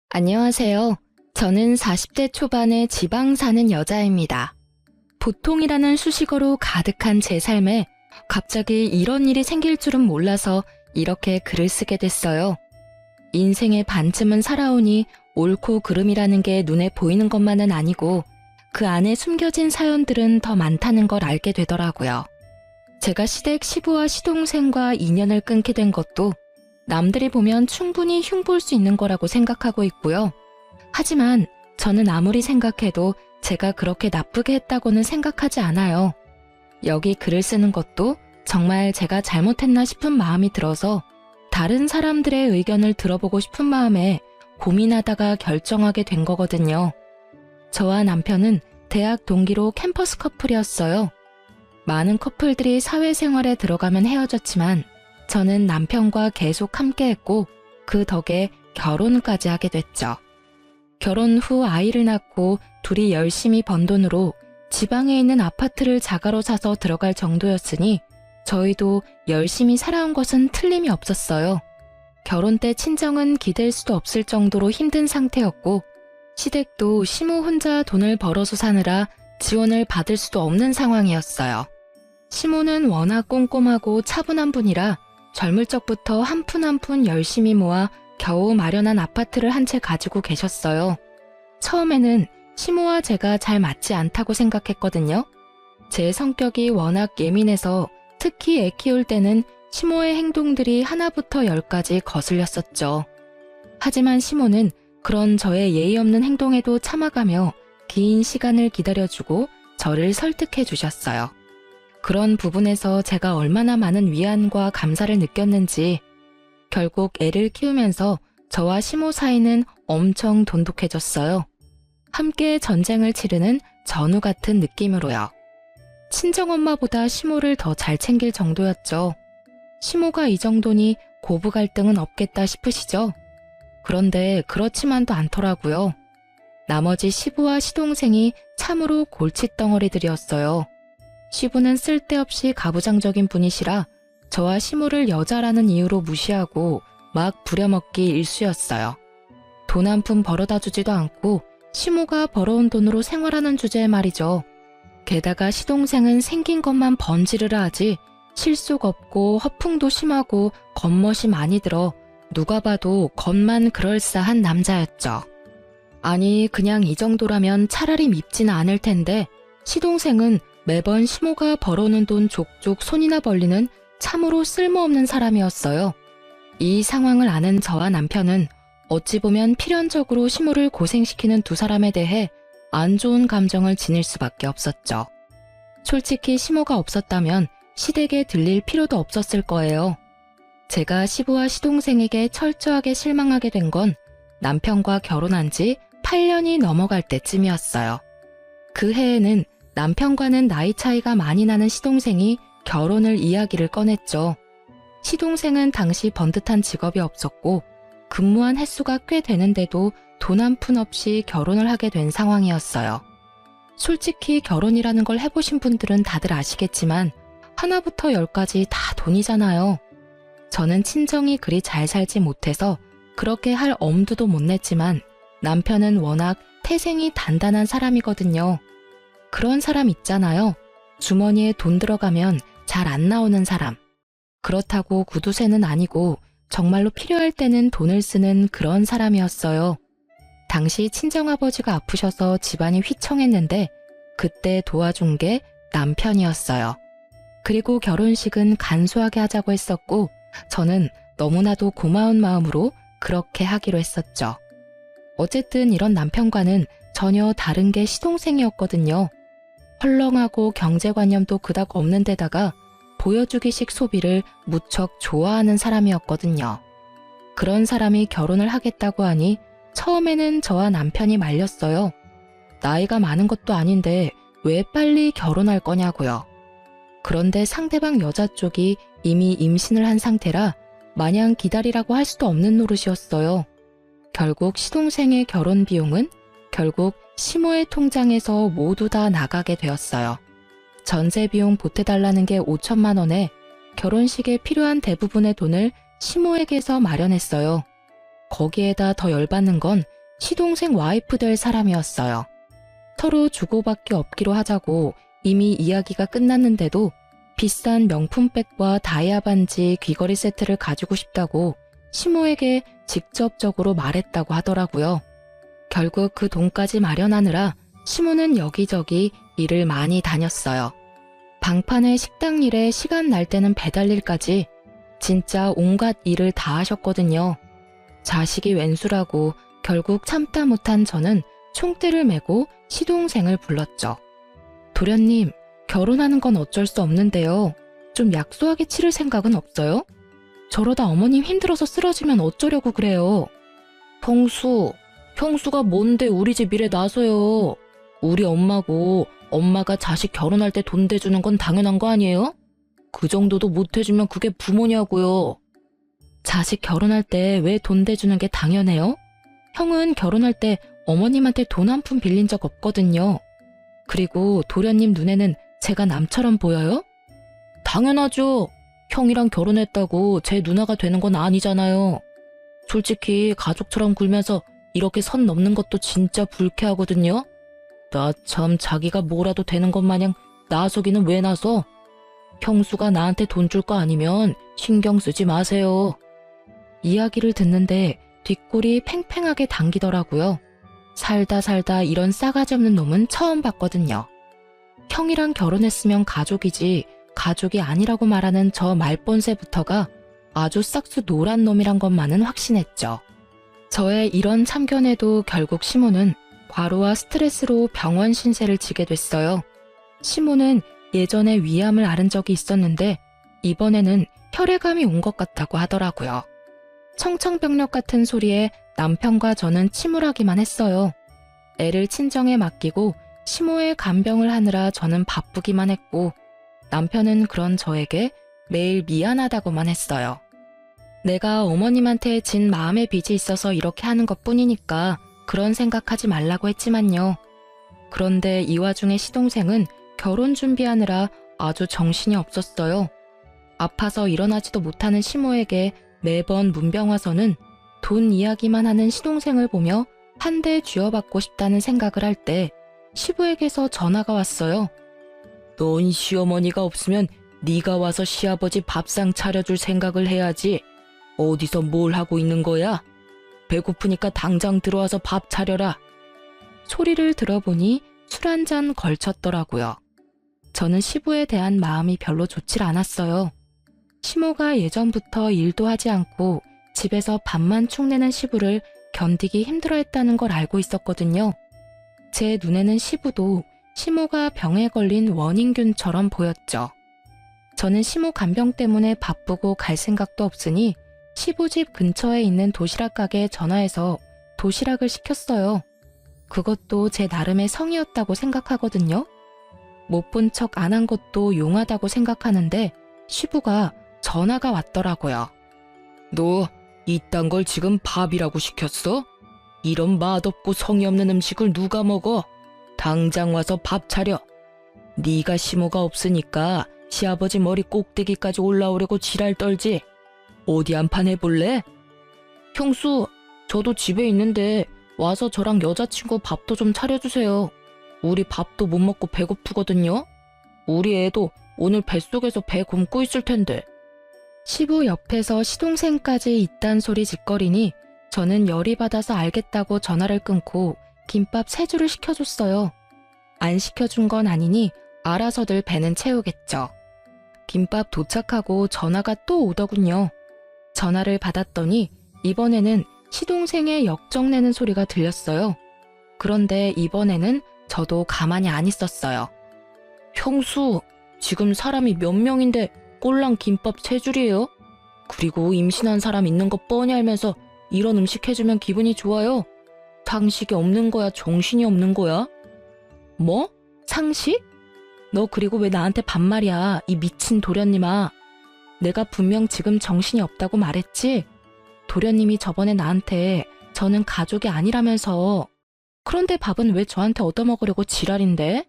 안녕하세요. 저는 40대 초반의 지방 사는 여자입니다. 보통이라는 수식어로 가득한 제 삶에 갑자기 이런 일이 생길 줄은 몰라서 이렇게 글을 쓰게 됐어요. 인생의 반쯤은 살아오니 옳고 그름이라는 게 눈에 보이는 것만은 아니고 그 안에 숨겨진 사연들은 더 많다는 걸 알게 되더라고요. 제가 시댁 시부와 시동생과 인연을 끊게 된 것도 남들이 보면 충분히 흉볼 수 있는 거라고 생각하고 있고요. 하지만 저는 아무리 생각해도 제가 그렇게 나쁘게 했다고는 생각하지 않아요. 여기 글을 쓰는 것도 정말 제가 잘못했나 싶은 마음이 들어서 다른 사람들의 의견을 들어보고 싶은 마음에 고민하다가 결정하게 된 거거든요. 저와 남편은 대학 동기로 캠퍼스 커플이었어요. 많은 커플들이 사회생활에 들어가면 헤어졌지만 저는 남편과 계속 함께했고 그 덕에 결혼까지 하게 됐죠. 결혼 후 아이를 낳고 둘이 열심히 번 돈으로 지방에 있는 아파트를 자가로 사서 들어갈 정도였으니 저희도 열심히 살아온 것은 틀림이 없었어요. 결혼 때 친정은 기댈 수도 없을 정도로 힘든 상태였고 시댁도 시모 혼자 돈을 벌어서 사느라 지원을 받을 수도 없는 상황이었어요. 시모는 워낙 꼼꼼하고 차분한 분이라 젊을 적부터 한 푼 한 푼 열심히 모아 겨우 마련한 아파트를 한 채 가지고 계셨어요. 처음에는 시모와 제가 잘 맞지 않다고 생각했거든요. 제 성격이 워낙 예민해서 특히 애 키울 때는 시모의 행동들이 하나부터 열까지 거슬렸었죠. 하지만 시모는 그런 저의 예의 없는 행동에도 참아가며 긴 시간을 기다려주고 저를 설득해 주셨어요. 그런 부분에서 제가 얼마나 많은 위안과 감사를 느꼈는지 결국 애를 키우면서 저와 시모 사이는 엄청 돈독해졌어요. 함께 전쟁을 치르는 전우 같은 느낌으로요. 친정엄마보다 시모를 더 잘 챙길 정도였죠. 시모가 이 정도니 고부 갈등은 없겠다 싶으시죠? 그런데 그렇지만도 않더라고요. 나머지 시부와 시동생이 참으로 골칫덩어리들이었어요. 시부는 쓸데없이 가부장적인 분이시라 저와 시모를 여자라는 이유로 무시하고 막 부려먹기 일쑤였어요. 돈 한 푼 벌어다 주지도 않고 시모가 벌어온 돈으로 생활하는 주제에 말이죠. 게다가 시동생은 생긴 것만 번지르르 하지 실속 없고 허풍도 심하고 겉멋이 많이 들어 누가 봐도 겉만 그럴싸한 남자였죠. 아니 그냥 이 정도라면 차라리 밉지는 않을 텐데 시동생은 매번 시모가 벌어오는 돈 족족 손이나 벌리는 참으로 쓸모없는 사람이었어요. 이 상황을 아는 저와 남편은 어찌 보면 필연적으로 시모를 고생시키는 두 사람에 대해 안 좋은 감정을 지닐 수밖에 없었죠. 솔직히 시모가 없었다면 시댁에 들릴 필요도 없었을 거예요. 제가 시부와 시동생에게 철저하게 실망하게 된 건 남편과 결혼한 지 8년이 넘어갈 때쯤이었어요. 그 해에는 남편과는 나이 차이가 많이 나는 시동생이 결혼을 이야기를 꺼냈죠. 시동생은 당시 번듯한 직업이 없었고 근무한 횟수가 꽤 되는데도 돈 한 푼 없이 결혼을 하게 된 상황이었어요. 솔직히 결혼이라는 걸 해보신 분들은 다들 아시겠지만 하나부터 열까지 다 돈이잖아요. 저는 친정이 그리 잘 살지 못해서 그렇게 할 엄두도 못 냈지만 남편은 워낙 태생이 단단한 사람이거든요. 그런 사람 있잖아요. 주머니에 돈 들어가면 잘 안 나오는 사람. 그렇다고 구두쇠는 아니고 정말로 필요할 때는 돈을 쓰는 그런 사람이었어요. 당시 친정아버지가 아프셔서 집안이 휘청했는데 그때 도와준 게 남편이었어요. 그리고 결혼식은 간소하게 하자고 했었고 저는 너무나도 고마운 마음으로 그렇게 하기로 했었죠. 어쨌든 이런 남편과는 전혀 다른 게 시동생이었거든요. 헐렁하고 경제관념도 그닥 없는 데다가 보여주기식 소비를 무척 좋아하는 사람이었거든요. 그런 사람이 결혼을 하겠다고 하니 처음에는 저와 남편이 말렸어요. 나이가 많은 것도 아닌데 왜 빨리 결혼할 거냐고요. 그런데 상대방 여자 쪽이 이미 임신을 한 상태라 마냥 기다리라고 할 수도 없는 노릇이었어요. 결국 시동생의 결혼 비용은 결국 시모의 통장에서 모두 다 나가게 되었어요. 전세 비용 보태달라는 게 5천만 원에 결혼식에 필요한 대부분의 돈을 시모에게서 마련했어요. 거기에다 더 열받는 건 시동생 와이프 될 사람이었어요. 서로 주고받기 없기로 하자고 이미 이야기가 끝났는데도 비싼 명품백과 다이아 반지 귀걸이 세트를 가지고 싶다고 시모에게 직접적으로 말했다고 하더라고요. 결국 그 돈까지 마련하느라 시모는 여기저기 일을 많이 다녔어요. 방판에 식당 일에 시간 날 때는 배달 일까지 진짜 온갖 일을 다 하셨거든요. 자식이 웬수라고 결국 참다 못한 저는 총대를 메고 시동생을 불렀죠. 도련님, 결혼하는 건 어쩔 수 없는데요. 좀 약소하게 치를 생각은 없어요? 저러다 어머님 힘들어서 쓰러지면 어쩌려고 그래요. 형수가 뭔데 우리 집 일에 나서요. 우리 엄마고 엄마가 자식 결혼할 때 돈 대주는 건 당연한 거 아니에요? 그 정도도 못 해주면 그게 부모냐고요. 자식 결혼할 때 왜 돈 대주는 게 당연해요? 형은 결혼할 때 어머님한테 돈 한 푼 빌린 적 없거든요. 그리고 도련님 눈에는 제가 남처럼 보여요? 당연하죠. 형이랑 결혼했다고 제 누나가 되는 건 아니잖아요. 솔직히 가족처럼 굴면서 이렇게 선 넘는 것도 진짜 불쾌하거든요. 나 참 자기가 뭐라도 되는 것 마냥 나서기는 왜 나서? 형수가 나한테 돈 줄 거 아니면 신경 쓰지 마세요. 이야기를 듣는데 뒷골이 팽팽하게 당기더라고요. 살다 이런 싸가지 없는 놈은 처음 봤거든요. 형이랑 결혼했으면 가족이지 가족이 아니라고 말하는 저 말본새부터가 아주 싹수 노란 놈이란 것만은 확신했죠. 저의 이런 참견에도 결국 시모는 과로와 스트레스로 병원 신세를 지게 됐어요. 시모는 예전에 위암을 앓은 적이 있었는데 이번에는 혈액암이 온 것 같다고 하더라고요. 청천벽력 같은 소리에 남편과 저는 침울하기만 했어요. 애를 친정에 맡기고 시모의 간병을 하느라 저는 바쁘기만 했고 남편은 그런 저에게 매일 미안하다고만 했어요. 내가 어머님한테 진 마음의 빚이 있어서 이렇게 하는 것뿐이니까 그런 생각하지 말라고 했지만요. 그런데 이 와중에 시동생은 결혼 준비하느라 아주 정신이 없었어요. 아파서 일어나지도 못하는 시모에게 매번 문병 와서는 돈 이야기만 하는 시동생을 보며 한 대 쥐어받고 싶다는 생각을 할 때 시부에게서 전화가 왔어요. 넌 시어머니가 없으면 네가 와서 시아버지 밥상 차려줄 생각을 해야지. 어디서 뭘 하고 있는 거야? 배고프니까 당장 들어와서 밥 차려라. 소리를 들어보니 술 한 잔 걸쳤더라고요. 저는 시부에 대한 마음이 별로 좋질 않았어요. 시모가 예전부터 일도 하지 않고 집에서 밥만 축내는 시부를 견디기 힘들어했다는 걸 알고 있었거든요. 제 눈에는 시부도 시모가 병에 걸린 원인균처럼 보였죠. 저는 시모 간병 때문에 바쁘고 갈 생각도 없으니 시부 집 근처에 있는 도시락 가게에 전화해서 도시락을 시켰어요. 그것도 제 나름의 성의였다고 생각하거든요. 못 본 척 안 한 것도 용하다고 생각하는데 시부가 전화가 왔더라고요. 너 이딴 걸 지금 밥이라고 시켰어? 이런 맛없고 성의 없는 음식을 누가 먹어? 당장 와서 밥 차려. 네가 시모가 없으니까 시아버지 머리 꼭대기까지 올라오려고 지랄 떨지. 어디 한판 해볼래? 형수, 저도 집에 있는데 와서 저랑 여자친구 밥도 좀 차려주세요. 우리 밥도 못 먹고 배고프거든요. 우리 애도 오늘 뱃속에서 배 굶고 있을 텐데. 시부 옆에서 시동생까지 이딴 소리 짓거리니 저는 열이 받아서 알겠다고 전화를 끊고 김밥 3줄을 시켜줬어요. 안 시켜준 건 아니니 알아서들 배는 채우겠죠. 김밥 도착하고 전화가 또 오더군요. 전화를 받았더니 이번에는 시동생의 역정내는 소리가 들렸어요. 그런데 이번에는 저도 가만히 안 있었어요. 형수, 지금 사람이 몇 명인데 꼴랑 김밥 3줄이에요? 그리고 임신한 사람 있는 거 뻔히 알면서 이런 음식 해주면 기분이 좋아요? 상식이 없는 거야, 정신이 없는 거야? 뭐? 상식? 너 그리고 왜 나한테 반말이야, 이 미친 도련님아. 내가 분명 지금 정신이 없다고 말했지? 도련님이 저번에 나한테 저는 가족이 아니라면서. 그런데 밥은 왜 저한테 얻어먹으려고 지랄인데?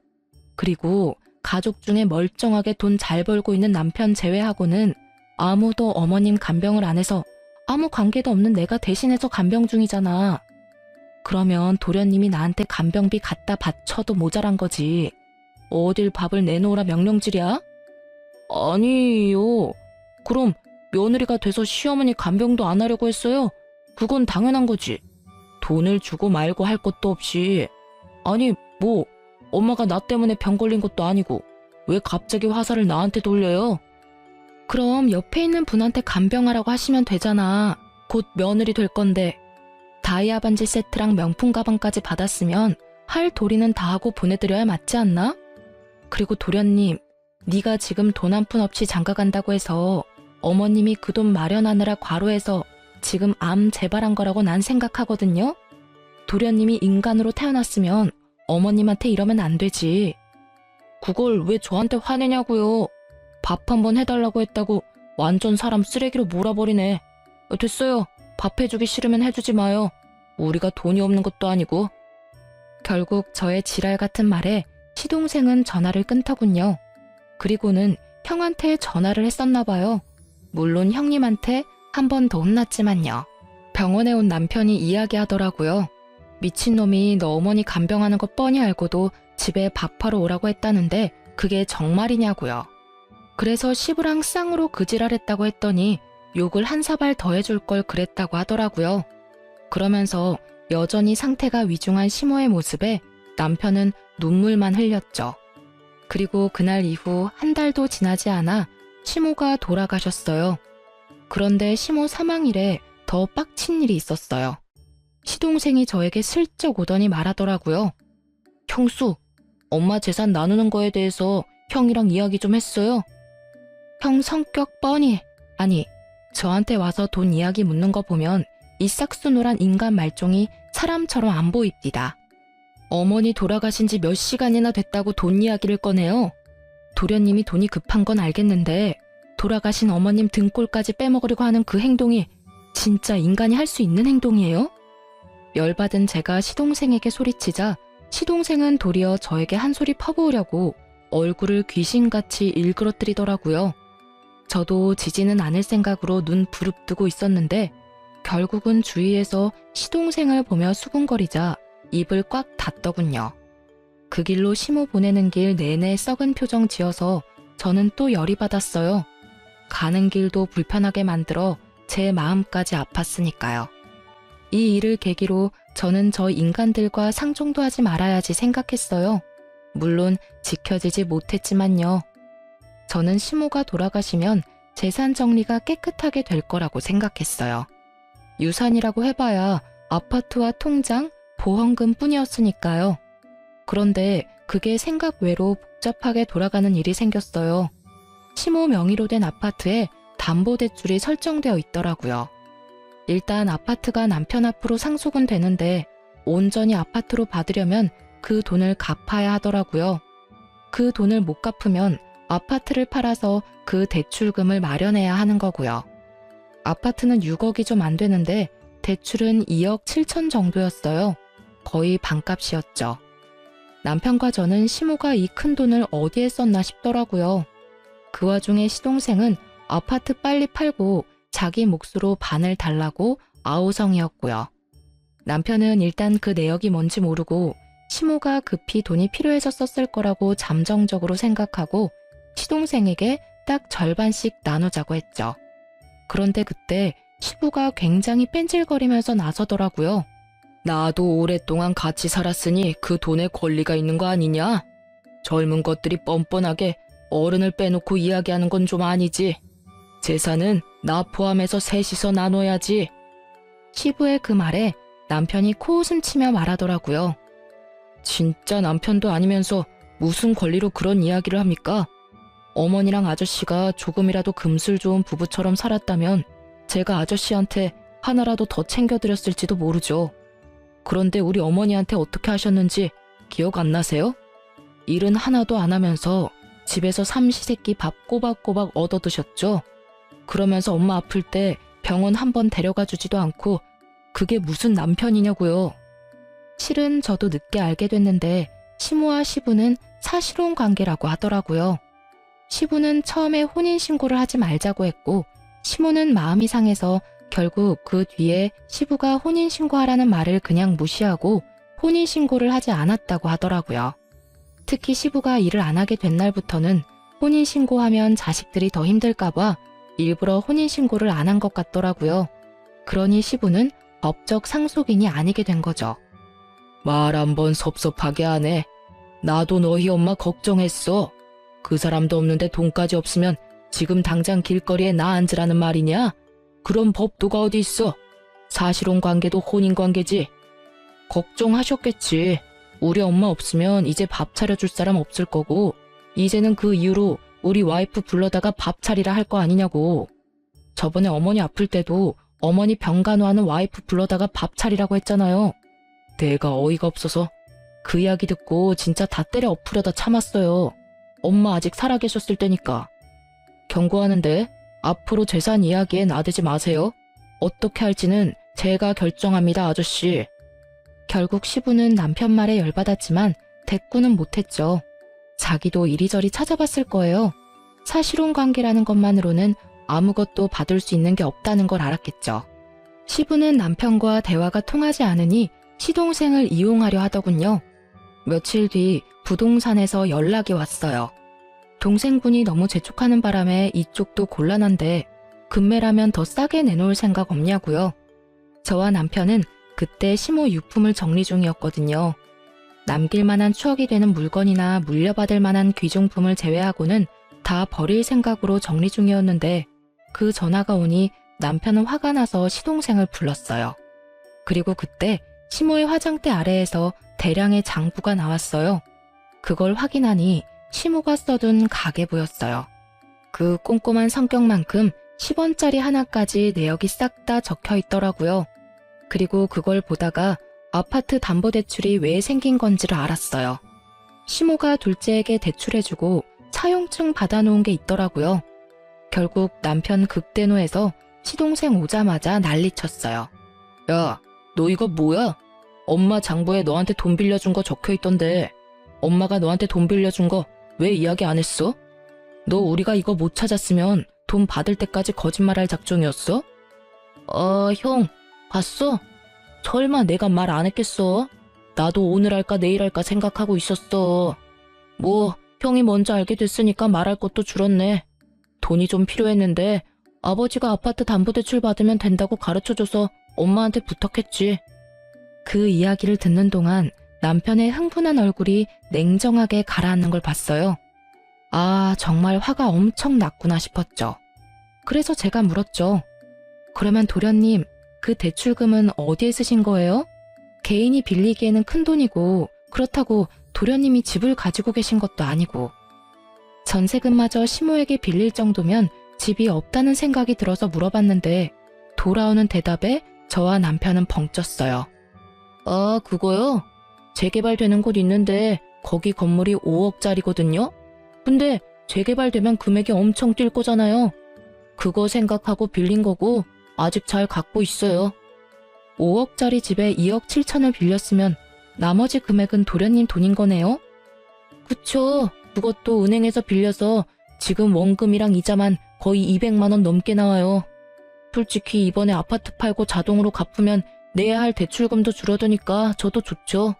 그리고 가족 중에 멀쩡하게 돈 잘 벌고 있는 남편 제외하고는 아무도 어머님 간병을 안 해서 아무 관계도 없는 내가 대신해서 간병 중이잖아. 그러면 도련님이 나한테 간병비 갖다 바쳐도 모자란 거지. 어딜 밥을 내놓으라 명령질이야? 아니요. 그럼 며느리가 돼서 시어머니 간병도 안 하려고 했어요? 그건 당연한 거지. 돈을 주고 말고 할 것도 없이. 아니, 뭐 엄마가 나 때문에 병 걸린 것도 아니고 왜 갑자기 화살을 나한테 돌려요? 그럼 옆에 있는 분한테 간병하라고 하시면 되잖아. 곧 며느리 될 건데. 다이아 반지 세트랑 명품 가방까지 받았으면 할 도리는 다 하고 보내드려야 맞지 않나? 그리고 도련님, 네가 지금 돈 한 푼 없이 장가간다고 해서 어머님이 그 돈 마련하느라 과로해서 지금 암 재발한 거라고 난 생각하거든요. 도련님이 인간으로 태어났으면 어머님한테 이러면 안 되지. 그걸 왜 저한테 화내냐고요. 밥 한 번 해달라고 했다고 완전 사람 쓰레기로 몰아버리네. 됐어요. 밥 해주기 싫으면 해주지 마요. 우리가 돈이 없는 것도 아니고. 결국 저의 지랄 같은 말에 시동생은 전화를 끊더군요. 그리고는 형한테 전화를 했었나 봐요. 물론 형님한테 한 번 더 혼났지만요. 병원에 온 남편이 이야기하더라고요. 미친놈이 너 어머니 간병하는 거 뻔히 알고도 집에 밥하러 오라고 했다는데 그게 정말이냐고요. 그래서 시부랑 쌍으로 그 지랄했다고 했더니 욕을 한 사발 더 해줄 걸 그랬다고 하더라고요. 그러면서 여전히 상태가 위중한 시모의 모습에 남편은 눈물만 흘렸죠. 그리고 그날 이후 한 달도 지나지 않아 시모가 돌아가셨어요. 그런데 시모 사망일에 더 빡친 일이 있었어요. 시동생이 저에게 슬쩍 오더니 말하더라고요. 형수, 엄마 재산 나누는 거에 대해서 형이랑 이야기 좀 했어요? 형 성격 뻔히, 아니, 저한테 와서 돈 이야기 묻는 거 보면 이 싹수노란 인간 말종이 사람처럼 안 보입니다. 어머니 돌아가신 지 몇 시간이나 됐다고 돈 이야기를 꺼내요. 도련님이 돈이 급한 건 알겠는데 돌아가신 어머님 등골까지 빼먹으려고 하는 그 행동이 진짜 인간이 할 수 있는 행동이에요? 열받은 제가 시동생에게 소리치자 시동생은 도리어 저에게 한 소리 퍼부으려고 얼굴을 귀신같이 일그러뜨리더라고요. 저도 지지는 않을 생각으로 눈 부릅뜨고 있었는데 결국은 주위에서 시동생을 보며 수군거리자 입을 꽉 닫더군요. 그 길로 시모 보내는 길 내내 썩은 표정 지어서 저는 또 열이 받았어요. 가는 길도 불편하게 만들어 제 마음까지 아팠으니까요. 이 일을 계기로 저는 저 인간들과 상종도 하지 말아야지 생각했어요. 물론 지켜지지 못했지만요. 저는 시모가 돌아가시면 재산 정리가 깨끗하게 될 거라고 생각했어요. 유산이라고 해봐야 아파트와 통장, 보험금 뿐이었으니까요. 그런데 그게 생각 외로 복잡하게 돌아가는 일이 생겼어요. 시모 명의로 된 아파트에 담보대출이 설정되어 있더라고요. 일단 아파트가 남편 앞으로 상속은 되는데 온전히 아파트로 받으려면 그 돈을 갚아야 하더라고요. 그 돈을 못 갚으면 아파트를 팔아서 그 대출금을 마련해야 하는 거고요. 아파트는 6억이 좀 안 되는데 대출은 2억 7천 정도였어요. 거의 반값이었죠. 남편과 저는 시모가 이 큰 돈을 어디에 썼나 싶더라고요. 그 와중에 시동생은 아파트 빨리 팔고 자기 몫으로 반을 달라고 아우성이었고요. 남편은 일단 그 내역이 뭔지 모르고 시모가 급히 돈이 필요해졌었을 거라고 잠정적으로 생각하고 시동생에게 딱 절반씩 나누자고 했죠. 그런데 그때 시부가 굉장히 뺀질거리면서 나서더라고요. 나도 오랫동안 같이 살았으니 그 돈에 권리가 있는 거 아니냐? 젊은 것들이 뻔뻔하게 어른을 빼놓고 이야기하는 건 좀 아니지. 재산은 나 포함해서 셋이서 나눠야지. 시부의 그 말에 남편이 코웃음 치며 말하더라고요. 진짜 남편도 아니면서 무슨 권리로 그런 이야기를 합니까? 어머니랑 아저씨가 조금이라도 금술 좋은 부부처럼 살았다면 제가 아저씨한테 하나라도 더 챙겨드렸을지도 모르죠. 그런데 우리 어머니한테 어떻게 하셨는지 기억 안 나세요? 일은 하나도 안 하면서 집에서 삼시세끼 밥 꼬박꼬박 얻어드셨죠? 그러면서 엄마 아플 때 병원 한 번 데려가 주지도 않고 그게 무슨 남편이냐고요. 실은 저도 늦게 알게 됐는데 시모와 시부는 사실혼 관계라고 하더라고요. 시부는 처음에 혼인신고를 하지 말자고 했고 시모는 마음이 상해서 결국 그 뒤에 시부가 혼인신고하라는 말을 그냥 무시하고 혼인신고를 하지 않았다고 하더라고요. 특히 시부가 일을 안 하게 된 날부터는 혼인신고하면 자식들이 더 힘들까봐 일부러 혼인신고를 안 한 것 같더라고요. 그러니 시부는 법적 상속인이 아니게 된 거죠. 말 한번 섭섭하게 하네. 나도 너희 엄마 걱정했어. 그 사람도 없는데 돈까지 없으면 지금 당장 길거리에 나 앉으라는 말이냐? 그런 법도가 어디 있어? 사실혼 관계도 혼인 관계지. 걱정하셨겠지. 우리 엄마 없으면 이제 밥 차려줄 사람 없을 거고 이제는 그 이후로 우리 와이프 불러다가 밥 차리라 할 거 아니냐고. 저번에 어머니 아플 때도 어머니 병간호하는 와이프 불러다가 밥 차리라고 했잖아요. 내가 어이가 없어서 그 이야기 듣고 진짜 다 때려 엎으려다 참았어요. 엄마 아직 살아계셨을 때니까. 경고하는데 앞으로 재산 이야기에 나대지 마세요. 어떻게 할지는 제가 결정합니다, 아저씨. 결국 시부는 남편 말에 열받았지만 대꾸는 못했죠. 자기도 이리저리 찾아봤을 거예요. 사실혼 관계라는 것만으로는 아무것도 받을 수 있는 게 없다는 걸 알았겠죠. 시부는 남편과 대화가 통하지 않으니 시동생을 이용하려 하더군요. 며칠 뒤 부동산에서 연락이 왔어요. 동생분이 너무 재촉하는 바람에 이쪽도 곤란한데 금매라면 더 싸게 내놓을 생각 없냐고요. 저와 남편은 그때 시모 유품을 정리 중이었거든요. 남길 만한 추억이 되는 물건이나 물려받을 만한 귀중품을 제외하고는 다 버릴 생각으로 정리 중이었는데 그 전화가 오니 남편은 화가 나서 시동생을 불렀어요. 그리고 그때 시모의 화장대 아래에서 대량의 장부가 나왔어요. 그걸 확인하니 시모가 써둔 가계부였어요. 그 꼼꼼한 성격만큼 10원짜리 하나까지 내역이 싹 다 적혀 있더라고요. 그리고 그걸 보다가 아파트 담보대출이 왜 생긴 건지를 알았어요. 시모가 둘째에게 대출해주고 차용증 받아놓은 게 있더라고요. 결국 남편 극대노해서 시동생 오자마자 난리쳤어요. 야, 너 이거 뭐야? 엄마 장부에 너한테 돈 빌려준 거 적혀있던데 엄마가 너한테 돈 빌려준 거 왜 이야기 안 했어? 너 우리가 이거 못 찾았으면 돈 받을 때까지 거짓말할 작정이었어? 형, 봤어? 설마 내가 말 안 했겠어? 나도 오늘 할까 내일 할까 생각하고 있었어. 뭐 형이 먼저 알게 됐으니까 말할 것도 줄었네. 돈이 좀 필요했는데 아버지가 아파트 담보대출 받으면 된다고 가르쳐줘서 엄마한테 부탁했지. 그 이야기를 듣는 동안 남편의 흥분한 얼굴이 냉정하게 가라앉는 걸 봤어요. 아, 정말 화가 엄청 났구나 싶었죠. 그래서 제가 물었죠. 그러면 도련님, 그 대출금은 어디에 쓰신 거예요? 개인이 빌리기에는 큰 돈이고 그렇다고 도련님이 집을 가지고 계신 것도 아니고. 전세금마저 시모에게 빌릴 정도면 집이 없다는 생각이 들어서 물어봤는데 돌아오는 대답에 저와 남편은 벙쪘어요. 아, 그거요? 재개발되는 곳 있는데 거기 건물이 5억짜리거든요? 근데 재개발되면 금액이 엄청 뛸 거잖아요. 그거 생각하고 빌린 거고 아직 잘 갖고 있어요. 5억짜리 집에 2억 7천을 빌렸으면 나머지 금액은 도련님 돈인 거네요? 그쵸. 그것도 은행에서 빌려서 지금 원금이랑 이자만 거의 200만 원 넘게 나와요. 솔직히 이번에 아파트 팔고 자동으로 갚으면 내야 할 대출금도 줄어드니까 저도 좋죠.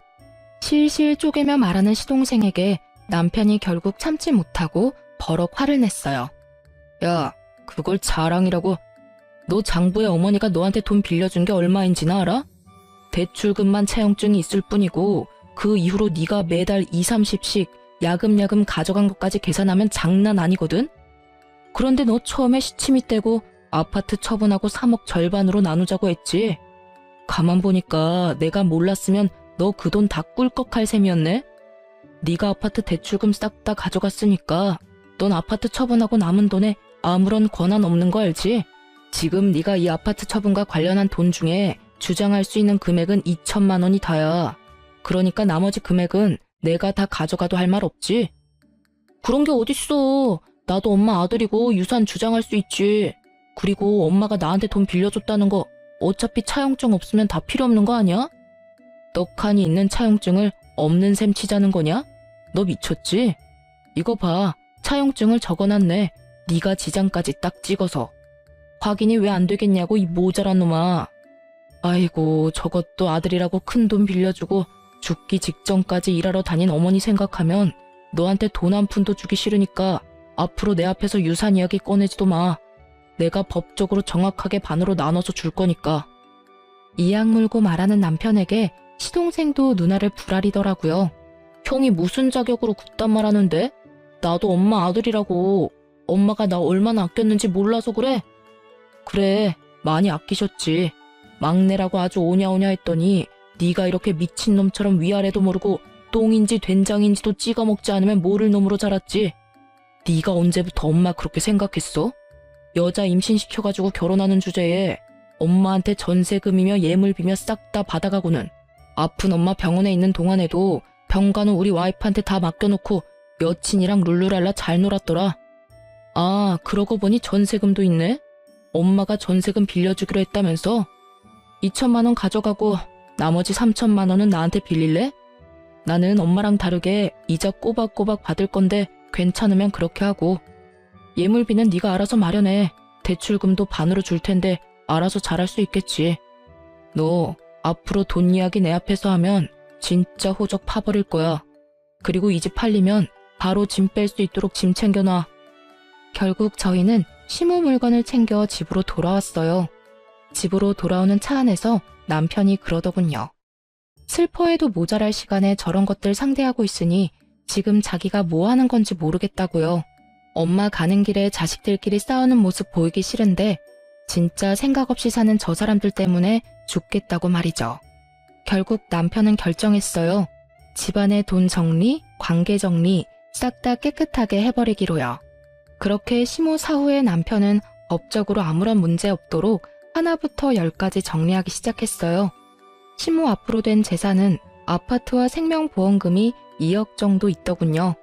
실실 쪼개며 말하는 시동생에게 남편이 결국 참지 못하고 버럭 화를 냈어요. 야, 그걸 자랑이라고. 너 장부에 어머니가 너한테 돈 빌려준 게 얼마인지나 알아? 대출금만 차용증이 있을 뿐이고 그 이후로 네가 매달 20~30씩 야금야금 가져간 것까지 계산하면 장난 아니거든? 그런데 너 처음에 시치미 떼고 아파트 처분하고 3억 절반으로 나누자고 했지? 가만 보니까 내가 몰랐으면 너 그 돈 다 꿀꺽할 셈이었네? 네가 아파트 대출금 싹 다 가져갔으니까 넌 아파트 처분하고 남은 돈에 아무런 권한 없는 거 알지? 지금 네가 이 아파트 처분과 관련한 돈 중에 주장할 수 있는 금액은 2천만 원이 다야. 그러니까 나머지 금액은 내가 다 가져가도 할 말 없지? 그런 게 어딨어. 나도 엄마 아들이고 유산 주장할 수 있지. 그리고 엄마가 나한테 돈 빌려줬다는 거 어차피 차용증 없으면 다 필요 없는 거 아니야? 떡하니 있는 차용증을 없는 셈 치자는 거냐? 너 미쳤지? 이거 봐. 차용증을 적어놨네. 네가 지장까지 딱 찍어서. 확인이 왜 안 되겠냐고, 이 모자란 놈아. 아이고, 저것도 아들이라고 큰 돈 빌려주고 죽기 직전까지 일하러 다닌 어머니 생각하면 너한테 돈 한 푼도 주기 싫으니까 앞으로 내 앞에서 유산 이야기 꺼내지도 마. 내가 법적으로 정확하게 반으로 나눠서 줄 거니까. 이악 물고 말하는 남편에게 시동생도 누나를 부라리더라고요. 형이 무슨 자격으로 그딴 말 하는데? 나도 엄마 아들이라고. 엄마가 나 얼마나 아꼈는지 몰라서 그래? 그래, 많이 아끼셨지. 막내라고 아주 오냐오냐 했더니 네가 이렇게 미친놈처럼 위아래도 모르고 똥인지 된장인지도 찍어 먹지 않으면 모를 놈으로 자랐지. 네가 언제부터 엄마 그렇게 생각했어? 여자 임신시켜가지고 결혼하는 주제에 엄마한테 전세금이며 예물비며 싹 다 받아가고는 아픈 엄마 병원에 있는 동안에도 병간호 우리 와이프한테 다 맡겨놓고 여친이랑 룰루랄라 잘 놀았더라. 아, 그러고 보니 전세금도 있네? 엄마가 전세금 빌려주기로 했다면서? 2천만 원 가져가고 나머지 3천만 원은 나한테 빌릴래? 나는 엄마랑 다르게 이자 꼬박꼬박 받을 건데 괜찮으면 그렇게 하고. 예물비는 네가 알아서 마련해. 대출금도 반으로 줄 텐데 알아서 잘할 수 있겠지. 너 앞으로 돈 이야기 내 앞에서 하면 진짜 호적 파버릴 거야. 그리고 이 집 팔리면 바로 짐 뺄 수 있도록 짐 챙겨놔. 결국 저희는 시모 물건을 챙겨 집으로 돌아왔어요. 집으로 돌아오는 차 안에서 남편이 그러더군요. 슬퍼해도 모자랄 시간에 저런 것들 상대하고 있으니 지금 자기가 뭐 하는 건지 모르겠다고요. 엄마 가는 길에 자식들끼리 싸우는 모습 보이기 싫은데 진짜 생각 없이 사는 저 사람들 때문에 죽겠다고 말이죠. 결국 남편은 결정했어요. 집안의 돈 정리, 관계 정리 싹 다 깨끗하게 해버리기로요. 그렇게 시모 사후에 남편은 법적으로 아무런 문제 없도록 하나부터 10까지 정리하기 시작했어요. 시모 앞으로 된 재산은 아파트와 생명보험금이 2억 정도 있더군요.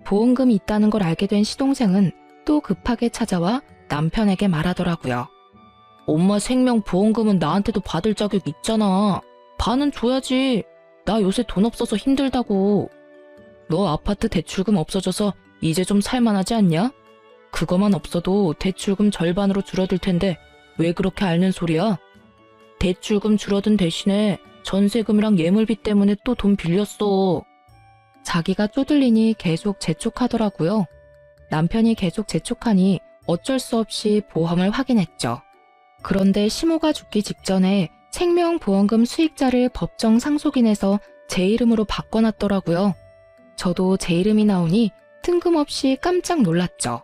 보험금이 있다는 걸 알게 된 시동생은 또 급하게 찾아와 남편에게 말하더라고요. 엄마 생명보험금은 나한테도 받을 자격 있잖아. 반은 줘야지. 나 요새 돈 없어서 힘들다고. 너 아파트 대출금 없어져서 이제 좀 살만하지 않냐? 그거만 없어도 대출금 절반으로 줄어들 텐데 왜 그렇게 앓는 소리야? 대출금 줄어든 대신에 전세금이랑 예물비 때문에 또 돈 빌렸어. 자기가 쪼들리니 계속 재촉하더라고요. 남편이 계속 재촉하니 어쩔 수 없이 보험을 확인했죠. 그런데 시모가 죽기 직전에 생명보험금 수익자를 법정 상속인에서 제 이름으로 바꿔놨더라고요. 저도 제 이름이 나오니 뜬금없이 깜짝 놀랐죠.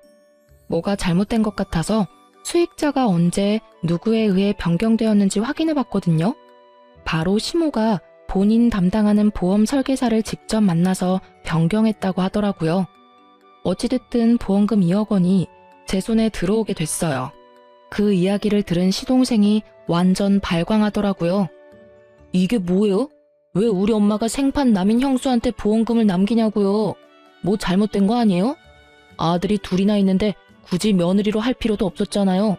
뭐가 잘못된 것 같아서 수익자가 언제 누구에 의해 변경되었는지 확인해봤거든요. 바로 시모가 본인 담당하는 보험 설계사를 직접 만나서 변경했다고 하더라고요. 어찌됐든 보험금 2억 원이 제 손에 들어오게 됐어요. 그 이야기를 들은 시동생이 완전 발광하더라고요. 이게 뭐예요? 왜 우리 엄마가 생판 남인 형수한테 보험금을 남기냐고요? 뭐 잘못된 거 아니에요? 아들이 둘이나 있는데 굳이 며느리로 할 필요도 없었잖아요.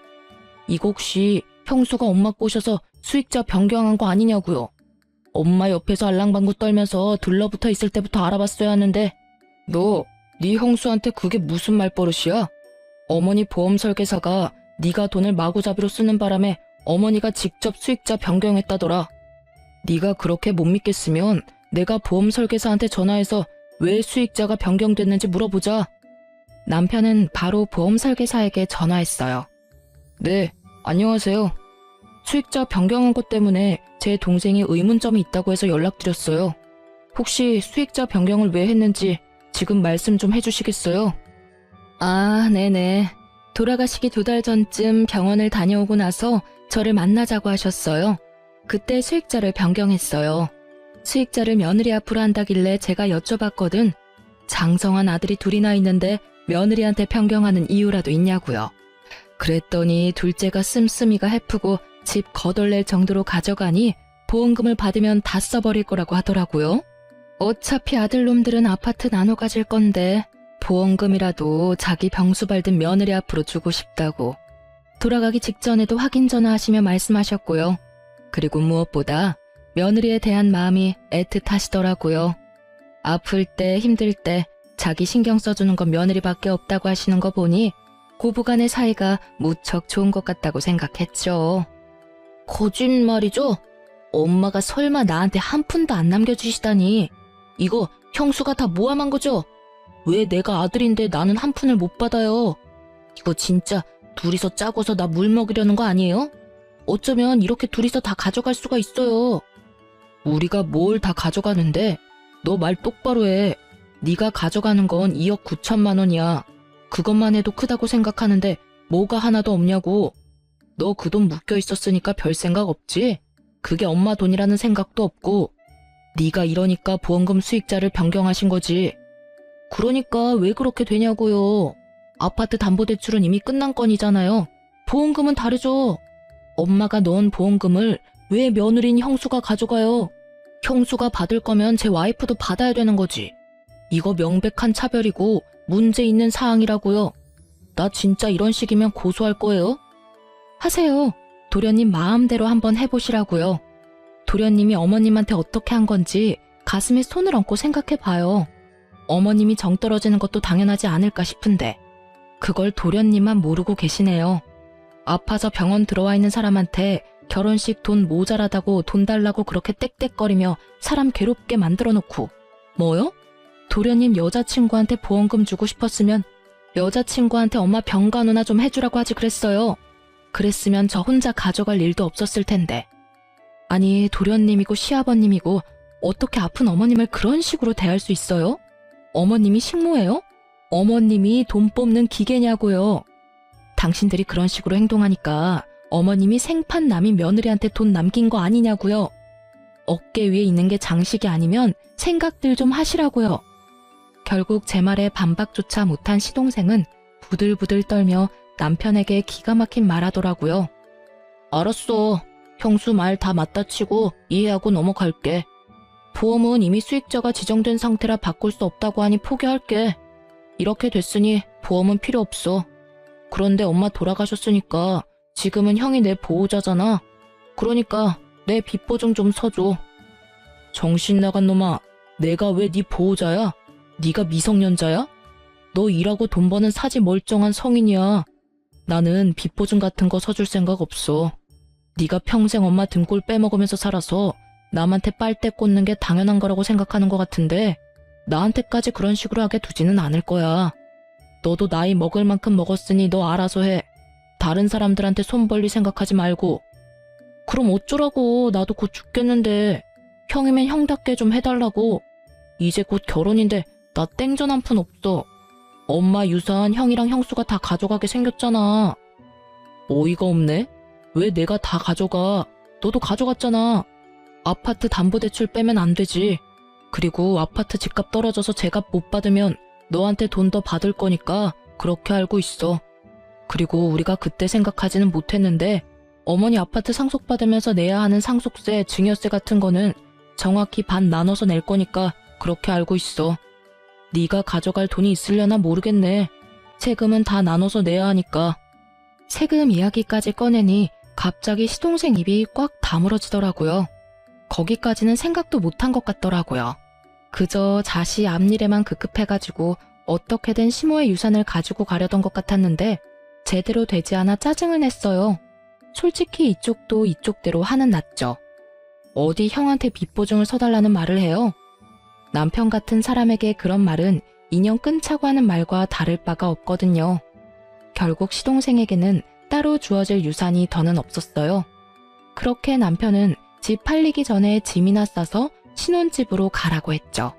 이거 혹시 형수가 엄마 꼬셔서 수익자 변경한 거 아니냐고요? 엄마 옆에서 알랑방구 떨면서 들러붙어 있을 때부터 알아봤어야 하는데 너, 네 형수한테 그게 무슨 말버릇이야? 어머니 보험 설계사가 네가 돈을 마구잡이로 쓰는 바람에 어머니가 직접 수익자 변경했다더라. 네가 그렇게 못 믿겠으면 내가 보험 설계사한테 전화해서 왜 수익자가 변경됐는지 물어보자. 남편은 바로 보험 설계사에게 전화했어요. 네, 안녕하세요. 수익자 변경한 것 때문에 제 동생이 의문점이 있다고 해서 연락드렸어요. 혹시 수익자 변경을 왜 했는지 지금 말씀 좀 해주시겠어요? 아, 네네. 돌아가시기 2달 전쯤 병원을 다녀오고 나서 저를 만나자고 하셨어요. 그때 수익자를 변경했어요. 수익자를 며느리 앞으로 한다길래 제가 여쭤봤거든. 장성한 아들이 둘이나 있는데 며느리한테 변경하는 이유라도 있냐고요. 그랬더니 둘째가 씀씀이가 해프고 집 거덜낼 정도로 가져가니 보험금을 받으면 다 써버릴 거라고 하더라고요. 어차피 아들놈들은 아파트 나눠 가질 건데 보험금이라도 자기 병수 밟은 며느리 앞으로 주고 싶다고. 돌아가기 직전에도 확인 전화하시며 말씀하셨고요. 그리고 무엇보다 며느리에 대한 마음이 애틋하시더라고요. 아플 때 힘들 때 자기 신경 써주는 건 며느리밖에 없다고 하시는 거 보니 고부간의 사이가 무척 좋은 것 같다고 생각했죠. 거짓말이죠? 엄마가 설마 나한테 한 푼도 안 남겨주시다니. 이거 형수가 다 모함한 거죠? 왜 내가 아들인데 나는 한 푼을 못 받아요? 이거 진짜 둘이서 짜고서 나 물 먹이려는 거 아니에요? 어쩌면 이렇게 둘이서 다 가져갈 수가 있어요. 우리가 뭘 다 가져가는데? 너 말 똑바로 해. 네가 가져가는 건 2억 9천만 원이야. 그것만 해도 크다고 생각하는데 뭐가 하나도 없냐고. 너 그 돈 묶여 있었으니까 별 생각 없지? 그게 엄마 돈이라는 생각도 없고. 네가 이러니까 보험금 수익자를 변경하신 거지. 그러니까 왜 그렇게 되냐고요. 아파트 담보대출은 이미 끝난 건이잖아요. 보험금은 다르죠. 엄마가 넣은 보험금을 왜 며느리인 형수가 가져가요? 형수가 받을 거면 제 와이프도 받아야 되는 거지. 이거 명백한 차별이고 문제 있는 사항이라고요. 나 진짜 이런 식이면 고소할 거예요. 하세요. 도련님 마음대로 한번 해보시라고요. 도련님이 어머님한테 어떻게 한 건지 가슴에 손을 얹고 생각해봐요. 어머님이 정 떨어지는 것도 당연하지 않을까 싶은데 그걸 도련님만 모르고 계시네요. 아파서 병원 들어와 있는 사람한테 결혼식 돈 모자라다고 돈 달라고 그렇게 떽떽거리며 사람 괴롭게 만들어 놓고 뭐요? 도련님 여자친구한테 보험금 주고 싶었으면 여자친구한테 엄마 병간호나 좀 해주라고 하지 그랬어요. 그랬으면 저 혼자 가져갈 일도 없었을 텐데. 아니 도련님이고 시아버님이고 어떻게 아픈 어머님을 그런 식으로 대할 수 있어요? 어머님이 식모예요? 어머님이 돈 뽑는 기계냐고요. 당신들이 그런 식으로 행동하니까 어머님이 생판 남인 며느리한테 돈 남긴 거 아니냐고요. 어깨 위에 있는 게 장식이 아니면 생각들 좀 하시라고요. 결국 제 말에 반박조차 못한 시동생은 부들부들 떨며 남편에게 기가 막힌 말하더라고요. 알았어. 형수 말 다 맞다 치고 이해하고 넘어갈게. 보험은 이미 수익자가 지정된 상태라 바꿀 수 없다고 하니 포기할게. 이렇게 됐으니 보험은 필요 없어. 그런데 엄마 돌아가셨으니까 지금은 형이 내 보호자잖아. 그러니까 내 빚보증 좀 서줘. 정신 나간 놈아. 내가 왜 네 보호자야? 네가 미성년자야? 너 일하고 돈 버는 사지 멀쩡한 성인이야. 나는 빚보증 같은 거 서줄 생각 없어. 네가 평생 엄마 등골 빼먹으면서 살아서 남한테 빨대 꽂는 게 당연한 거라고 생각하는 것 같은데 나한테까지 그런 식으로 하게 두지는 않을 거야. 너도 나이 먹을 만큼 먹었으니 너 알아서 해. 다른 사람들한테 손 벌릴 생각하지 말고. 그럼 어쩌라고. 나도 곧 죽겠는데. 형이면 형답게 좀 해달라고. 이제 곧 결혼인데 나 땡전 한 푼 없어. 엄마 유산 형이랑 형수가 다 가져가게 생겼잖아. 어이가 없네. 왜 내가 다 가져가. 너도 가져갔잖아. 아파트 담보대출 빼면 안 되지. 그리고 아파트 집값 떨어져서 제값 못 받으면 너한테 돈 더 받을 거니까 그렇게 알고 있어. 그리고 우리가 그때 생각하지는 못했는데 어머니 아파트 상속받으면서 내야 하는 상속세, 증여세 같은 거는 정확히 반 나눠서 낼 거니까 그렇게 알고 있어. 네가 가져갈 돈이 있으려나 모르겠네. 세금은 다 나눠서 내야 하니까. 세금 이야기까지 꺼내니 갑자기 시동생 입이 꽉 다물어지더라고요. 거기까지는 생각도 못한 것 같더라고요. 그저 자시 앞일에만 급급해가지고 어떻게든 시모의 유산을 가지고 가려던 것 같았는데 제대로 되지 않아 짜증을 냈어요. 솔직히 이쪽도 이쪽대로 화는 났죠. 어디 형한테 빚보증을 서달라는 말을 해요? 남편 같은 사람에게 그런 말은 인연 끊자고 하는 말과 다를 바가 없거든요. 결국 시동생에게는 따로 주어질 유산이 더는 없었어요. 그렇게 남편은 집 팔리기 전에 짐이나 싸서 신혼집으로 가라고 했죠.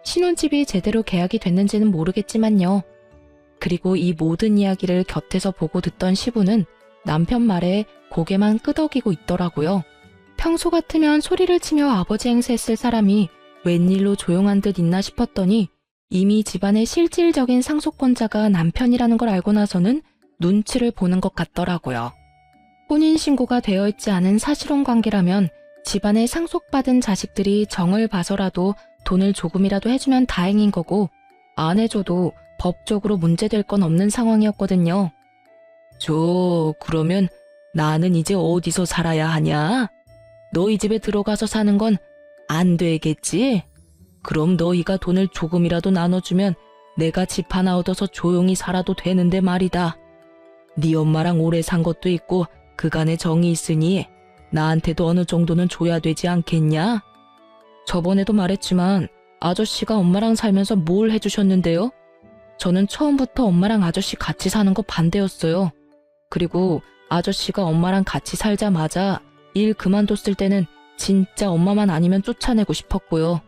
신혼집이 제대로 계약이 됐는지는 모르겠지만요. 그리고 이 모든 이야기를 곁에서 보고 듣던 시부는 남편 말에 고개만 끄덕이고 있더라고요. 평소 같으면 소리를 치며 아버지 행세했을 사람이 웬일로 조용한 듯 있나 싶었더니 이미 집안의 실질적인 상속권자가 남편이라는 걸 알고 나서는 눈치를 보는 것 같더라고요. 혼인신고가 되어 있지 않은 사실혼 관계라면 집안에 상속받은 자식들이 정을 봐서라도 돈을 조금이라도 해주면 다행인 거고 안 해줘도 법적으로 문제될 건 없는 상황이었거든요. 그러면 나는 이제 어디서 살아야 하냐? 너희 집에 들어가서 사는 건 안 되겠지? 그럼 너희가 돈을 조금이라도 나눠주면 내가 집 하나 얻어서 조용히 살아도 되는데 말이다. 네 엄마랑 오래 산 것도 있고 그간의 정이 있으니 나한테도 어느 정도는 줘야 되지 않겠냐? 저번에도 말했지만 아저씨가 엄마랑 살면서 뭘 해주셨는데요? 저는 처음부터 엄마랑 아저씨 같이 사는 거 반대였어요. 그리고 아저씨가 엄마랑 같이 살자마자 일 그만뒀을 때는 진짜 엄마만 아니면 쫓아내고 싶었고요.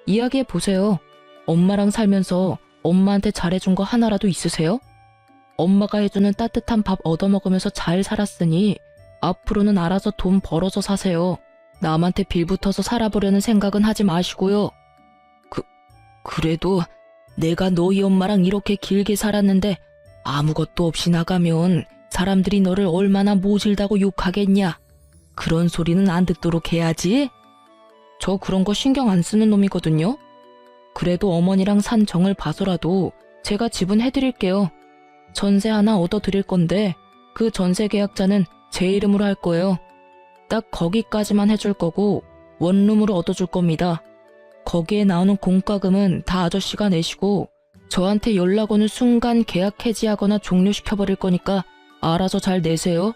이야기해 보세요. 엄마랑 살면서 엄마한테 잘해준 거 하나라도 있으세요? 엄마가 해주는 따뜻한 밥 얻어먹으면서 잘 살았으니 앞으로는 알아서 돈 벌어서 사세요. 남한테 빌붙어서 살아보려는 생각은 하지 마시고요. 그래도 내가 너희 엄마랑 이렇게 길게 살았는데 아무것도 없이 나가면 사람들이 너를 얼마나 모질다고 욕하겠냐. 그런 소리는 안 듣도록 해야지. 저 그런 거 신경 안 쓰는 놈이거든요. 그래도 어머니랑 산 정을 봐서라도 제가 지분해드릴게요. 전세 하나 얻어드릴 건데 그 전세 계약자는 제 이름으로 할 거예요. 딱 거기까지만 해줄 거고 원룸으로 얻어줄 겁니다. 거기에 나오는 공과금은 다 아저씨가 내시고 저한테 연락 오는 순간 계약 해지하거나 종료시켜버릴 거니까 알아서 잘 내세요.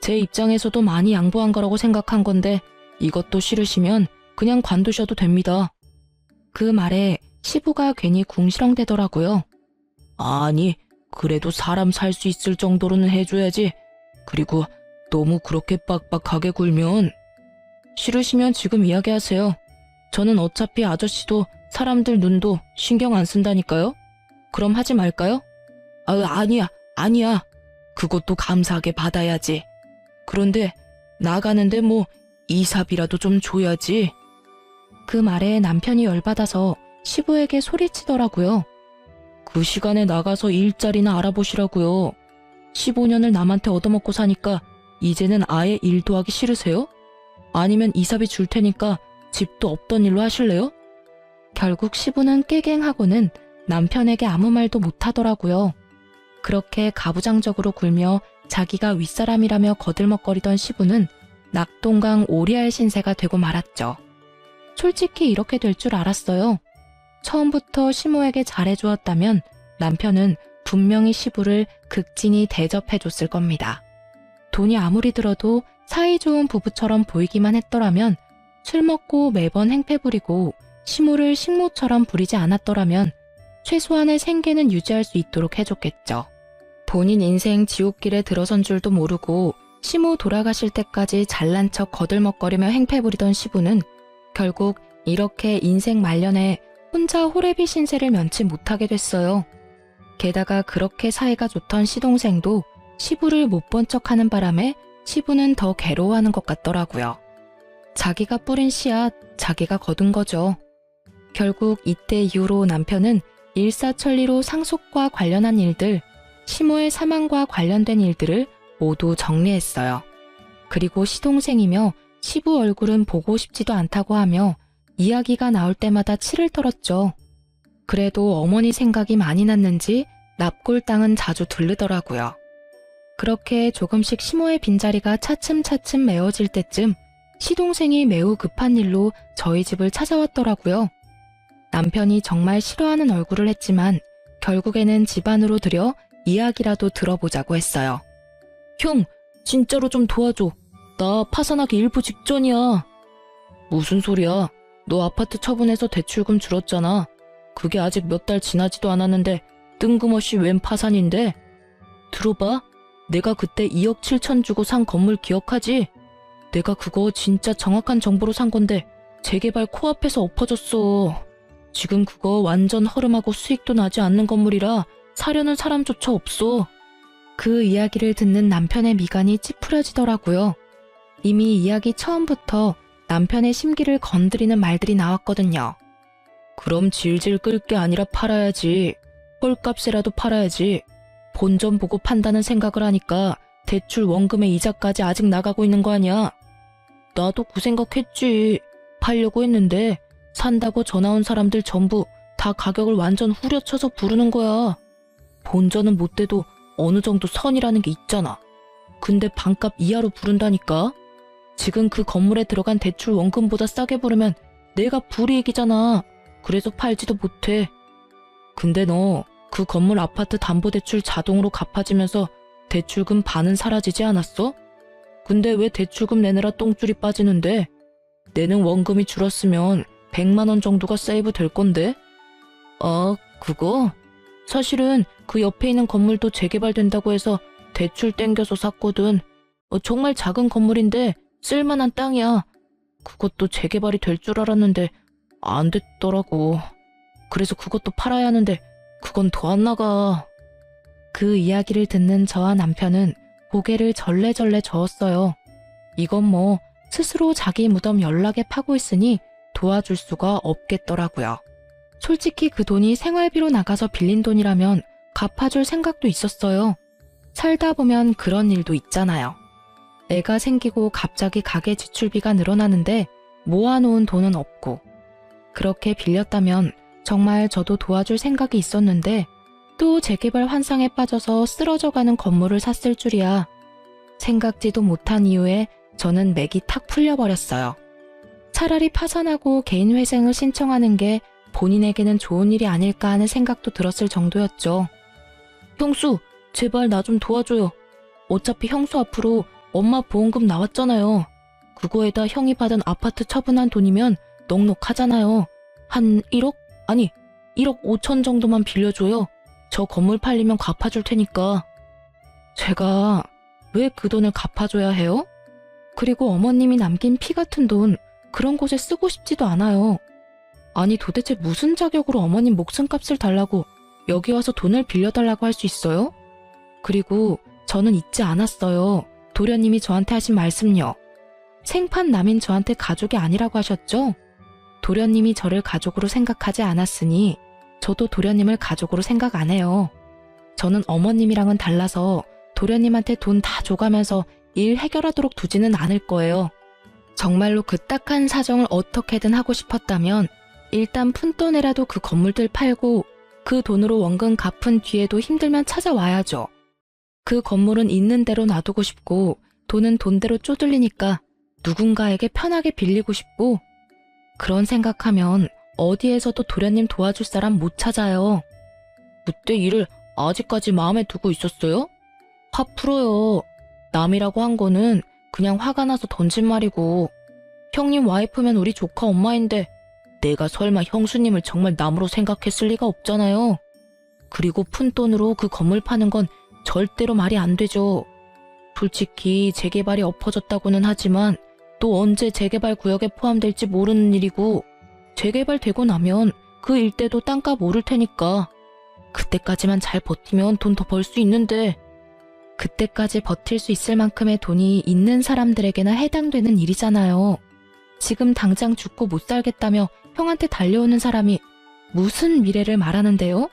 제 입장에서도 많이 양보한 거라고 생각한 건데 이것도 싫으시면 그냥 관두셔도 됩니다. 그 말에 시부가 괜히 궁시렁대더라고요. 아니, 그래도 사람 살 수 있을 정도로는 해줘야지. 그리고 너무 그렇게 빡빡하게 굴면. 싫으시면 지금 이야기하세요. 저는 어차피 아저씨도 사람들 눈도 신경 안 쓴다니까요. 그럼 하지 말까요? 아니야. 그것도 감사하게 받아야지. 그런데 나가는데 뭐 이삽이라도 좀 줘야지. 그 말에 남편이 열받아서 시부에게 소리치더라고요. 그 시간에 나가서 일자리나 알아보시라고요. 15년을 남한테 얻어먹고 사니까 이제는 아예 일도 하기 싫으세요? 아니면 이삽이 줄 테니까 집도 없던 일로 하실래요? 결국 시부는 깨갱하고는 남편에게 아무 말도 못하더라고요. 그렇게 가부장적으로 굴며 자기가 윗사람이라며 거들먹거리던 시부는 낙동강 오리알 신세가 되고 말았죠. 솔직히 이렇게 될 줄 알았어요. 처음부터 시모에게 잘해주었다면 남편은 분명히 시부를 극진히 대접해줬을 겁니다. 돈이 아무리 들어도 사이좋은 부부처럼 보이기만 했더라면, 술 먹고 매번 행패 부리고 시모를 식모처럼 부리지 않았더라면 최소한의 생계는 유지할 수 있도록 해줬겠죠. 본인 인생 지옥길에 들어선 줄도 모르고 시모 돌아가실 때까지 잘난 척 거들먹거리며 행패 부리던 시부는 결국 이렇게 인생 말년에 혼자 호래비 신세를 면치 못하게 됐어요. 게다가 그렇게 사이가 좋던 시동생도 시부를 못 본 척하는 바람에 시부는 더 괴로워하는 것 같더라고요. 자기가 뿌린 씨앗, 자기가 거둔 거죠. 결국 이때 이후로 남편은 일사천리로 상속과 관련한 일들, 시모의 사망과 관련된 일들을 모두 정리했어요. 그리고 시동생이며 시부 얼굴은 보고 싶지도 않다고 하며 이야기가 나올 때마다 치를 떨었죠. 그래도 어머니 생각이 많이 났는지 납골 땅은 자주 들르더라고요. 그렇게 조금씩 시모의 빈자리가 차츰차츰 메워질 때쯤 시동생이 매우 급한 일로 저희 집을 찾아왔더라고요. 남편이 정말 싫어하는 얼굴을 했지만 결국에는 집 안으로 들여 이야기라도 들어보자고 했어요. 형, 진짜로 좀 도와줘. 나 파산하기 일부 직전이야. 무슨 소리야? 너 아파트 처분해서 대출금 줄었잖아. 그게 아직 몇 달 지나지도 않았는데 뜬금없이 웬 파산인데? 들어봐. 내가 그때 2억 7천 주고 산 건물 기억하지? 내가 그거 진짜 정확한 정보로 산 건데 재개발 코앞에서 엎어졌어. 지금 그거 완전 허름하고 수익도 나지 않는 건물이라 사려는 사람조차 없어. 그 이야기를 듣는 남편의 미간이 찌푸려지더라고요. 이미 이야기 처음부터 남편의 심기를 건드리는 말들이 나왔거든요. 그럼 질질 끌 게 아니라 팔아야지. 헐값에라도 팔아야지. 본전 보고 판다는 생각을 하니까 대출 원금의 이자까지 아직 나가고 있는 거 아니야. 나도 그 생각했지. 팔려고 했는데 산다고 전화 온 사람들 전부 다 가격을 완전 후려쳐서 부르는 거야. 본전은 못 돼도 어느 정도 선이라는 게 있잖아. 근데 반값 이하로 부른다니까. 지금 그 건물에 들어간 대출 원금보다 싸게 부르면 내가 불이익이잖아. 그래서 팔지도 못해. 근데 너 그 건물 아파트 담보대출 자동으로 갚아지면서 대출금 반은 사라지지 않았어? 근데 왜 대출금 내느라 똥줄이 빠지는데? 내는 원금이 줄었으면 100만 원 정도가 세이브 될 건데? 그거? 사실은 그 옆에 있는 건물도 재개발된다고 해서 대출 땡겨서 샀거든. 정말 작은 건물인데 쓸만한 땅이야. 그것도 재개발이 될 줄 알았는데 안 됐더라고. 그래서 그것도 팔아야 하는데 그건 더 안 나가. 그 이야기를 듣는 저와 남편은 고개를 절레절레 저었어요. 이건 뭐 스스로 자기 무덤 연락에 파고 있으니 도와줄 수가 없겠더라고요. 솔직히 그 돈이 생활비로 나가서 빌린 돈이라면 갚아줄 생각도 있었어요. 살다 보면 그런 일도 있잖아요. 애가 생기고 갑자기 가게 지출비가 늘어나는데 모아놓은 돈은 없고, 그렇게 빌렸다면 정말 저도 도와줄 생각이 있었는데 또 재개발 환상에 빠져서 쓰러져가는 건물을 샀을 줄이야. 생각지도 못한 이유에 저는 맥이 탁 풀려버렸어요. 차라리 파산하고 개인회생을 신청하는 게 본인에게는 좋은 일이 아닐까 하는 생각도 들었을 정도였죠. 형수, 제발 나 좀 도와줘요. 어차피 형수 앞으로 엄마 보험금 나왔잖아요. 그거에다 형이 받은 아파트 처분한 돈이면 넉넉하잖아요. 한 1억? 아니, 1억 5천 정도만 빌려줘요. 저 건물 팔리면 갚아줄 테니까. 제가 왜 그 돈을 갚아줘야 해요? 그리고 어머님이 남긴 피 같은 돈, 그런 곳에 쓰고 싶지도 않아요. 아니 도대체 무슨 자격으로 어머님 목숨값을 달라고 여기 와서 돈을 빌려달라고 할 수 있어요? 그리고 저는 잊지 않았어요. 도련님이 저한테 하신 말씀요. 생판 남인 저한테 가족이 아니라고 하셨죠? 도련님이 저를 가족으로 생각하지 않았으니 저도 도련님을 가족으로 생각 안 해요. 저는 어머님이랑은 달라서 도련님한테 돈 다 줘가면서 일 해결하도록 두지는 않을 거예요. 정말로 그 딱한 사정을 어떻게든 하고 싶었다면 일단 푼돈에라도 그 건물들 팔고 그 돈으로 원금 갚은 뒤에도 힘들면 찾아와야죠. 그 건물은 있는 대로 놔두고 싶고 돈은 돈대로 쪼들리니까 누군가에게 편하게 빌리고 싶고, 그런 생각하면 어디에서도 도련님 도와줄 사람 못 찾아요. 그때 일을 아직까지 마음에 두고 있었어요? 화 풀어요. 남이라고 한 거는 그냥 화가 나서 던진 말이고, 형님 와이프면 우리 조카 엄마인데 내가 설마 형수님을 정말 남으로 생각했을 리가 없잖아요. 그리고 푼돈으로 그 건물 파는 건 절대로 말이 안 되죠. 솔직히 재개발이 엎어졌다고는 하지만 또 언제 재개발 구역에 포함될지 모르는 일이고, 재개발되고 나면 그 일대도 땅값 오를 테니까 그때까지만 잘 버티면 돈 더 벌 수 있는데, 그때까지 버틸 수 있을 만큼의 돈이 있는 사람들에게나 해당되는 일이잖아요. 지금 당장 죽고 못 살겠다며 형한테 달려오는 사람이 무슨 미래를 말하는데요?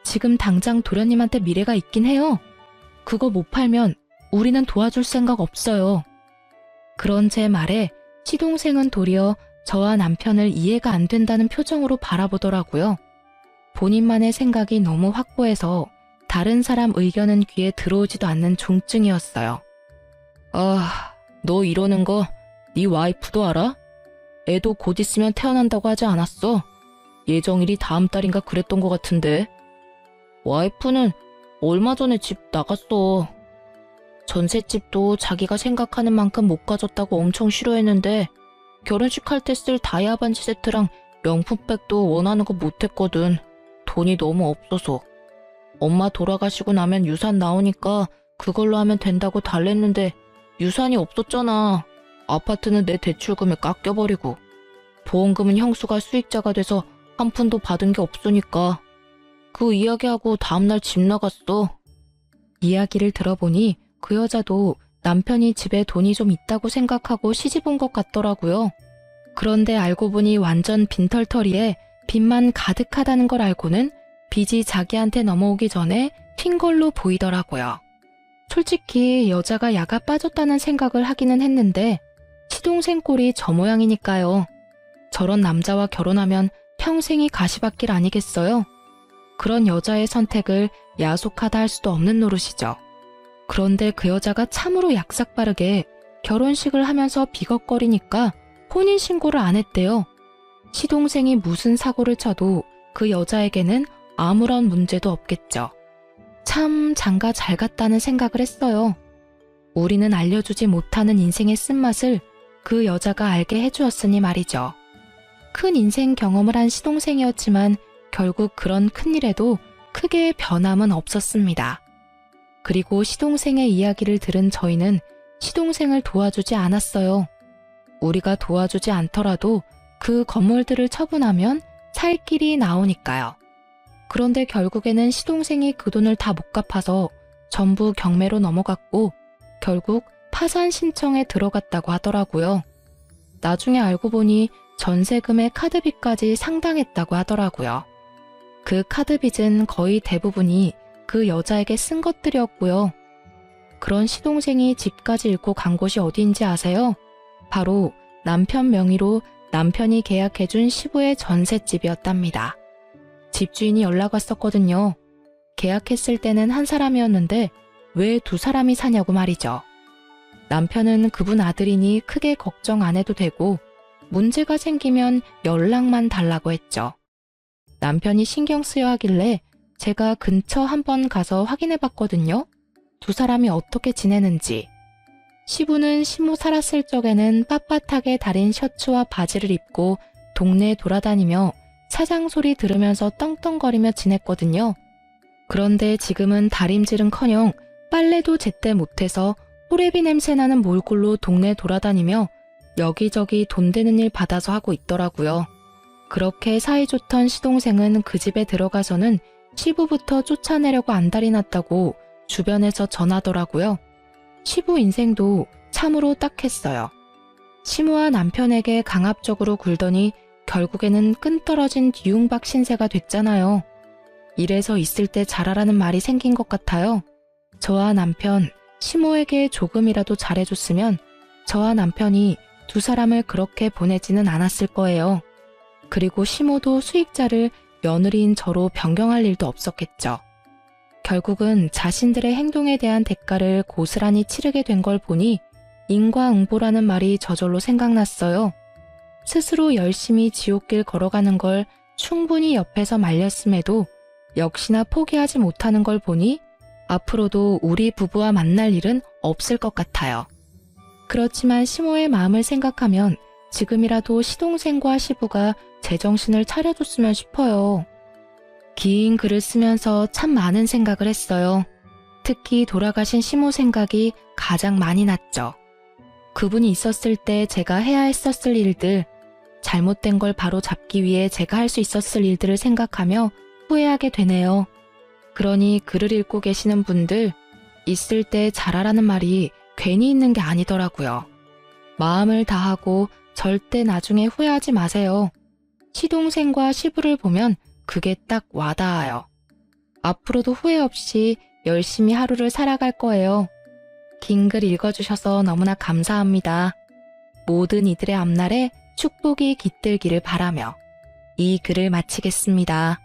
지금 당장 도련님한테 미래가 있긴 해요. 그거 못 팔면 우리는 도와줄 생각 없어요. 그런 제 말에 시동생은 도리어 저와 남편을 이해가 안 된다는 표정으로 바라보더라고요. 본인만의 생각이 너무 확고해서 다른 사람 의견은 귀에 들어오지도 않는 중증이었어요. 너 이러는 거 네 와이프도 알아? 애도 곧 있으면 태어난다고 하지 않았어? 예정일이 다음 달인가 그랬던 것 같은데. 와이프는 얼마 전에 집 나갔어. 전셋집도 자기가 생각하는 만큼 못 가졌다고 엄청 싫어했는데 결혼식 할 때 쓸 다이아 반지 세트랑 명품백도 원하는 거 못했거든. 돈이 너무 없어서. 엄마 돌아가시고 나면 유산 나오니까 그걸로 하면 된다고 달랬는데 유산이 없었잖아. 아파트는 내 대출금에 깎여버리고 보험금은 형수가 수익자가 돼서 한 푼도 받은 게 없으니까. 그 이야기하고 다음날 집 나갔어. 이야기를 들어보니 그 여자도 남편이 집에 돈이 좀 있다고 생각하고 시집 온 것 같더라고요. 그런데 알고 보니 완전 빈털터리에 빚만 가득하다는 걸 알고는 빚이 자기한테 넘어오기 전에 튄 걸로 보이더라고요. 솔직히 여자가 야가 빠졌다는 생각을 하기는 했는데 시동생 꼴이 저 모양이니까요. 저런 남자와 결혼하면 평생이 가시밭길 아니겠어요? 그런 여자의 선택을 야속하다 할 수도 없는 노릇이죠. 그런데 그 여자가 참으로 약삭빠르게 결혼식을 하면서 비걱거리니까 혼인신고를 안 했대요. 시동생이 무슨 사고를 쳐도 그 여자에게는 아무런 문제도 없겠죠. 참 장가 잘 갔다는 생각을 했어요. 우리는 알려주지 못하는 인생의 쓴맛을 그 여자가 알게 해주었으니 말이죠. 큰 인생 경험을 한 시동생이었지만 결국 그런 큰일에도 크게 변함은 없었습니다. 그리고 시동생의 이야기를 들은 저희는 시동생을 도와주지 않았어요. 우리가 도와주지 않더라도 그 건물들을 처분하면 살 길이 나오니까요. 그런데 결국에는 시동생이 그 돈을 다 못 갚아서 전부 경매로 넘어갔고 결국 파산 신청에 들어갔다고 하더라고요. 나중에 알고 보니 전세금의 카드빚까지 상당했다고 하더라고요. 그 카드빚은 거의 대부분이 그 여자에게 쓴 것들이었고요. 그런 시동생이 집까지 잃고 간 곳이 어디인지 아세요? 바로 남편 명의로 남편이 계약해준 시부의 전셋집이었답니다. 집주인이 연락 왔었거든요. 계약했을 때는 한 사람이었는데 왜 두 사람이 사냐고 말이죠. 남편은 그분 아들이니 크게 걱정 안 해도 되고 문제가 생기면 연락만 달라고 했죠. 남편이 신경 쓰여 하길래 제가 근처 한번 가서 확인해 봤거든요. 두 사람이 어떻게 지내는지. 시부는 시모 살았을 적에는 빳빳하게 다린 셔츠와 바지를 입고 동네 돌아다니며 사장 소리 들으면서 떵떵거리며 지냈거든요. 그런데 지금은 다림질은커녕 빨래도 제때 못해서 호레비 냄새나는 몰골로 동네 돌아다니며 여기저기 돈 되는 일 받아서 하고 있더라고요. 그렇게 사이좋던 시동생은 그 집에 들어가서는 시부부터 쫓아내려고 안달이 났다고 주변에서 전하더라고요. 시부 인생도 참으로 딱했어요. 시모와 남편에게 강압적으로 굴더니 결국에는 끈떨어진 뒤움박 신세가 됐잖아요. 이래서 있을 때 잘하라는 말이 생긴 것 같아요. 저와 남편, 시모에게 조금이라도 잘해줬으면 저와 남편이 두 사람을 그렇게 보내지는 않았을 거예요. 그리고 시모도 수익자를 며느리인 저로 변경할 일도 없었겠죠. 결국은 자신들의 행동에 대한 대가를 고스란히 치르게 된 걸 보니 인과응보라는 말이 저절로 생각났어요. 스스로 열심히 지옥길 걸어가는 걸 충분히 옆에서 말렸음에도 역시나 포기하지 못하는 걸 보니 앞으로도 우리 부부와 만날 일은 없을 것 같아요. 그렇지만 시모의 마음을 생각하면 지금이라도 시동생과 시부가 제정신을 차려줬으면 싶어요. 긴 글을 쓰면서 참 많은 생각을 했어요. 특히 돌아가신 시모 생각이 가장 많이 났죠. 그분이 있었을 때 제가 해야 했었을 일들, 잘못된 걸 바로 잡기 위해 제가 할 수 있었을 일들을 생각하며 후회하게 되네요. 그러니 글을 읽고 계시는 분들, 있을 때 잘하라는 말이 괜히 있는 게 아니더라고요. 마음을 다하고 절대 나중에 후회하지 마세요. 시동생과 시부를 보면 그게 딱 와닿아요. 앞으로도 후회 없이 열심히 하루를 살아갈 거예요. 긴 글 읽어주셔서 너무나 감사합니다. 모든 이들의 앞날에 축복이 깃들기를 바라며 이 글을 마치겠습니다.